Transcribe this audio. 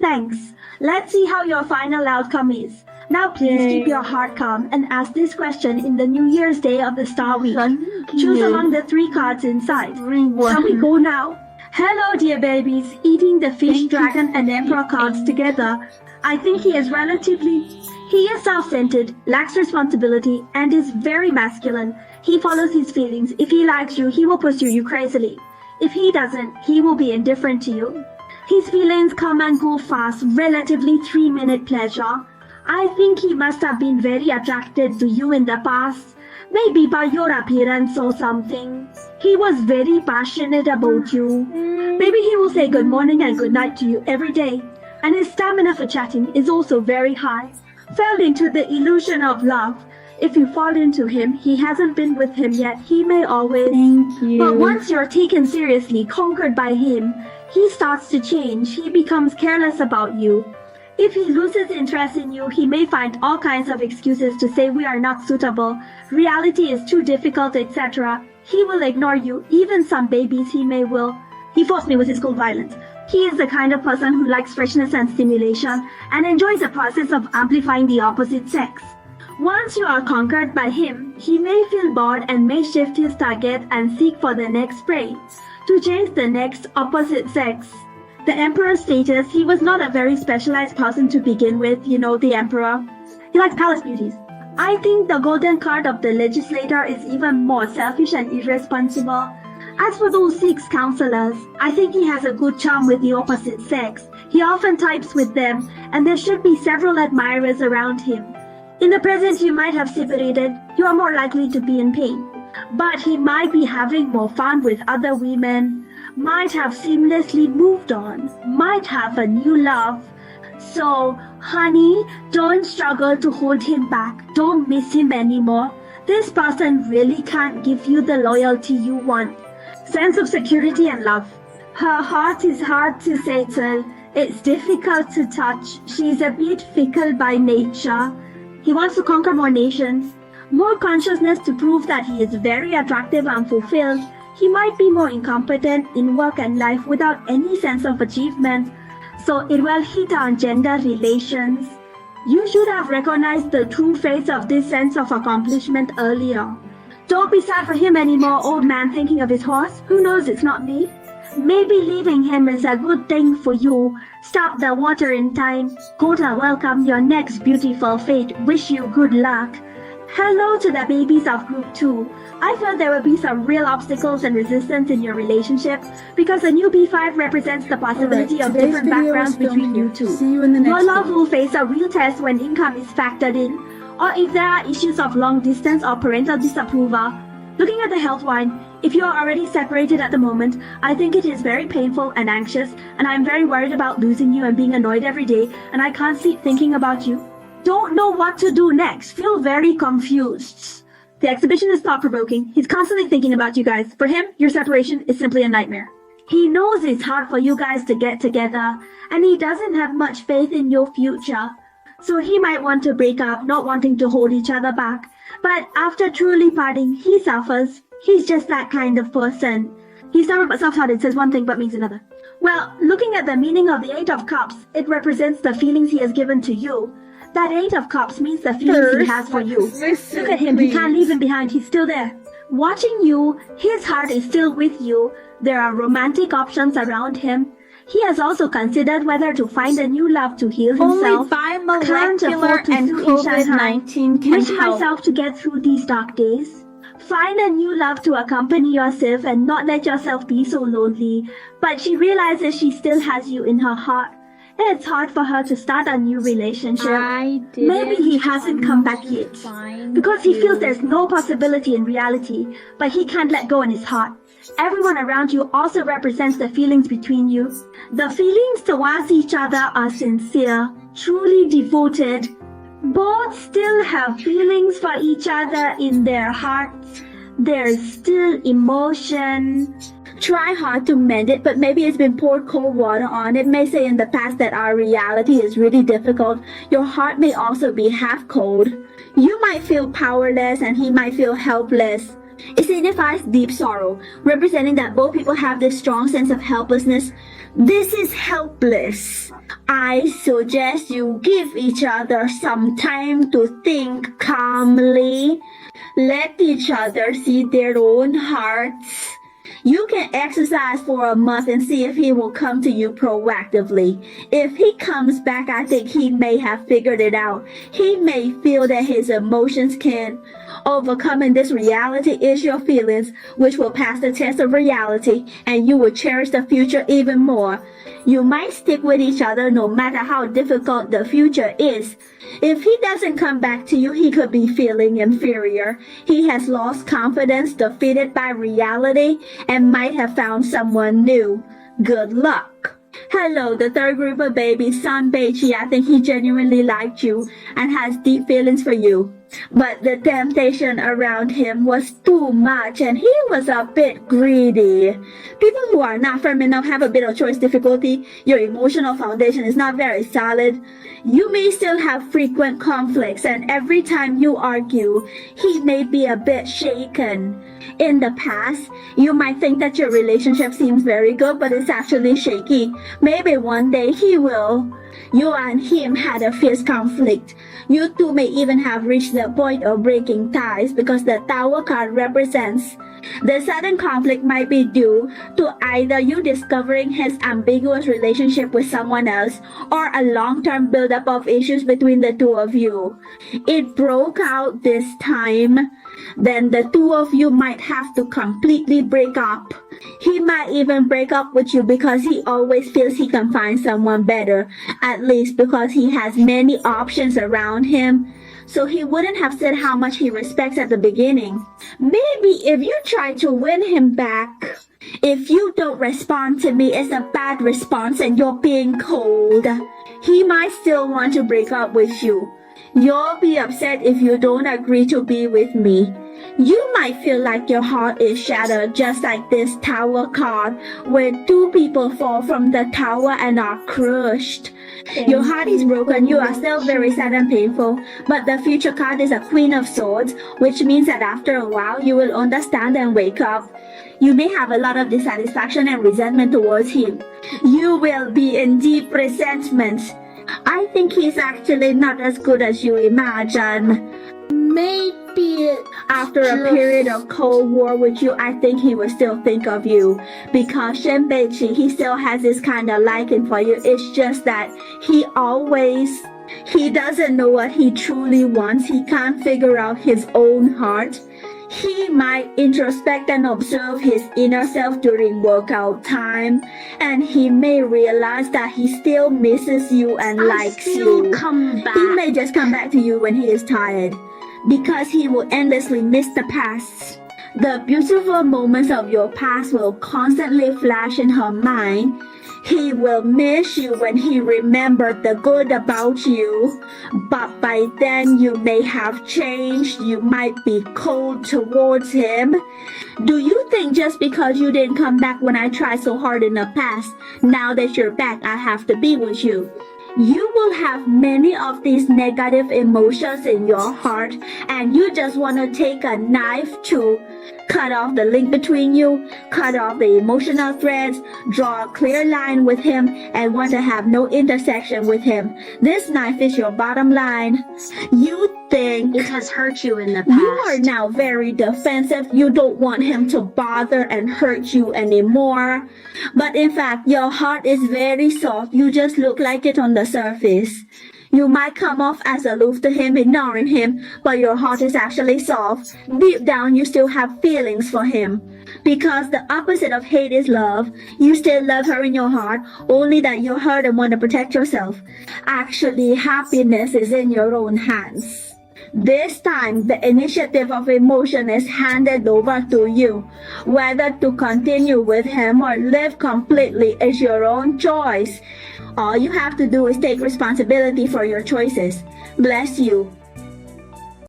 Thanks. Let's see how your final outcome is. Now please keep your heart calm and ask this question in the New Year's Day of the Star Week. Choose among the 3 cards inside. Shall we go now? Hello dear babies, eating the fish, dragon and emperor cards together. I think he is self-centered, lacks responsibility and is very masculine. He follows his feelings. If he likes you, he will pursue you crazily. If he doesn't, he will be indifferent to you. His feelings come and go fast, relatively 3-minute pleasure. I think he must have been very attracted to you in the past, maybe by your appearance or something. He was very passionate about you. Maybe he will say good morning and good night to you every day, and his stamina for chatting is also very high. Fell into the illusion of love. If you fall into him, he hasn't been with him yet. He may always. Thank you. But once you're taken seriously, conquered by him, he starts to change. He becomes careless about you. If he loses interest in you, he may find all kinds of excuses to say we are not suitable, reality is too difficult, etc. He will ignore you, even some babies He forced me with his cold violence. He is the kind of person who likes freshness and stimulation and enjoys the process of amplifying the opposite sex. Once you are conquered by him, he may feel bored and may shift his target and seek for the next prey, to chase the next opposite sex. The Emperor's status, he was not a very specialized person to begin with, the Emperor. He likes palace beauties. I think the golden card of the legislator is even more selfish and irresponsible. As for those 6 counselors, I think he has a good charm with the opposite sex. He often types with them, and there should be several admirers around him. In the present, you might have separated. You are more likely to be in pain. But he might be having more fun with other women, might have seamlessly moved on, might have a new love. So, honey, don't struggle to hold him back. Don't miss him anymore. This person really can't give you the loyalty you want. Sense of security and love. Her heart is hard to settle. It's difficult to touch. She's a bit fickle by nature. He wants to conquer more nations, more consciousness to prove that he is very attractive and fulfilled. He might be more incompetent in work and life without any sense of achievement, so it will hit on gender relations. You should have recognized the true face of this sense of accomplishment earlier. Don't be sad for him anymore, old man thinking of his horse. Who knows, it's not me. Maybe leaving him is a good thing for you. Stop the water in time. Go to welcome your next beautiful fate. Wish you good luck. Hello to the babies of group 2. I felt there will be some real obstacles and resistance in your relationship because the new B5 represents the possibility of different backgrounds between you two. See you in the next Your love video. will face a real test when income is factored in, or if there are issues of long distance or parental disapproval. Looking at the health line, if you are already separated at the moment, I think it is very painful and anxious, and I am very worried about losing you and being annoyed every day, and I can't sleep thinking about you. Don't know what to do next. Feel very confused. The exhibition is thought-provoking. He's constantly thinking about you guys. For him, your separation is simply a nightmare. He knows it's hard for you guys to get together, and he doesn't have much faith in your future. So he might want to break up, not wanting to hold each other back. But after truly parting, he suffers. He's just that kind of person. He's stubborn but soft-hearted, says one thing but means another. Well, looking at the meaning of the 8 of Cups, it represents the feelings he has given to you. That 8 of Cups means the feelings he has for you. Look at him, he can't leave him behind, he's still there. Watching you, his heart is still with you. There are romantic options around him. He has also considered whether to find a new love to heal himself. Only Can't bimolecular afford to and sue in Shanghai. COVID-19 can Wish help. myself to get through these dark days. Find a new love to accompany yourself and not let yourself be so lonely. But she realizes she still has you in her heart. It's hard for her to start a new relationship. Maybe he hasn't come back yet. Because he feels there's no possibility in reality, but he can't let go in his heart. Everyone around you also represents the feelings between you. The feelings towards each other are sincere, truly devoted. Both still have feelings for each other in their hearts. There's still emotion. Try hard to mend it, but maybe it's been poured cold water on. It may say in the past that our reality is really difficult. Your heart may also be half cold. You might feel powerless and he might feel helpless. It signifies deep sorrow, representing that both people have this strong sense of helplessness. This is helpless. I suggest you give each other some time to think calmly. Let each other see their own hearts. You can exercise for a month and see if he will come to you proactively. If he comes back, I think he may have figured it out. He may feel that his emotions can overcome, and this reality is your feelings, which will pass the test of reality, and you will cherish the future even more. You might stick with each other no matter how difficult the future is. If he doesn't come back to you, he could be feeling inferior. He has lost confidence, defeated by reality, and might have found someone new. Good luck. Hello, the third group of babies, Son Beichi. I think he genuinely liked you and has deep feelings for you. But the temptation around him was too much and he was a bit greedy. People who are not firm enough have a bit of choice difficulty. Your emotional foundation is not very solid. You may still have frequent conflicts, and every time you argue, he may be a bit shaken. In the past, you might think that your relationship seems very good, but it's actually shaky. Maybe one day he will. You and him had a fierce conflict. You two may even have reached the point of breaking ties because the Tower card represents the sudden conflict might be due to either you discovering his ambiguous relationship with someone else or a long-term buildup of issues between the two of you. It broke out this time. Then the two of you might have to completely break up. He might even break up with you because he always feels he can find someone better, at least because he has many options around him. So he wouldn't have said how much he respects at the beginning. Maybe if you try to win him back, if you don't respond to me, it's a bad response and you're being cold. He might still want to break up with you. You'll be upset if you don't agree to be with me. You might feel like your heart is shattered, just like this Tower card, where two people fall from the tower and are crushed. Your heart is broken, you are still very sad and painful, but the future card is a Queen of Swords, which means that after a while you will understand and wake up. You may have a lot of dissatisfaction and resentment towards him. You will be in deep resentment. I think he's actually not as good as you imagine. Maybe after a period of Cold War with you, I think he will still think of you. Because Shenbeichi, he still has this kind of liking for you. It's just that he doesn't know what he truly wants. He can't figure out his own heart. He might introspect and observe his inner self during workout time, and he may realize that he still misses you and likes you. He may just come back to you when he is tired, because he will endlessly miss the past. The beautiful moments of your past will constantly flash in her mind. He will miss you when he remembered the good about you, but by then you may have changed. You might be cold towards him. Do you think just because you didn't come back when I tried so hard in the past, now that you're back, I have to be with you? You will have many of these negative emotions in your heart, and you just want to take a knife to cut off the link between you, cut off the emotional threads, draw a clear line with him, and want to have no intersection with him. This knife is your bottom line. You think it has hurt you in the past. You are now very defensive. You don't want him to bother and hurt you anymore. But in fact, your heart is very soft. You just look like it on the surface. You might come off as aloof to him, ignoring him, but your heart is actually soft. Deep down, you still have feelings for him. Because the opposite of hate is love. You still love her in your heart, only that you're hurt and want to protect yourself. Actually, happiness is in your own hands. This time, the initiative of emotion is handed over to you. Whether to continue with him or live completely is your own choice. All you have to do is take responsibility for your choices. Bless you.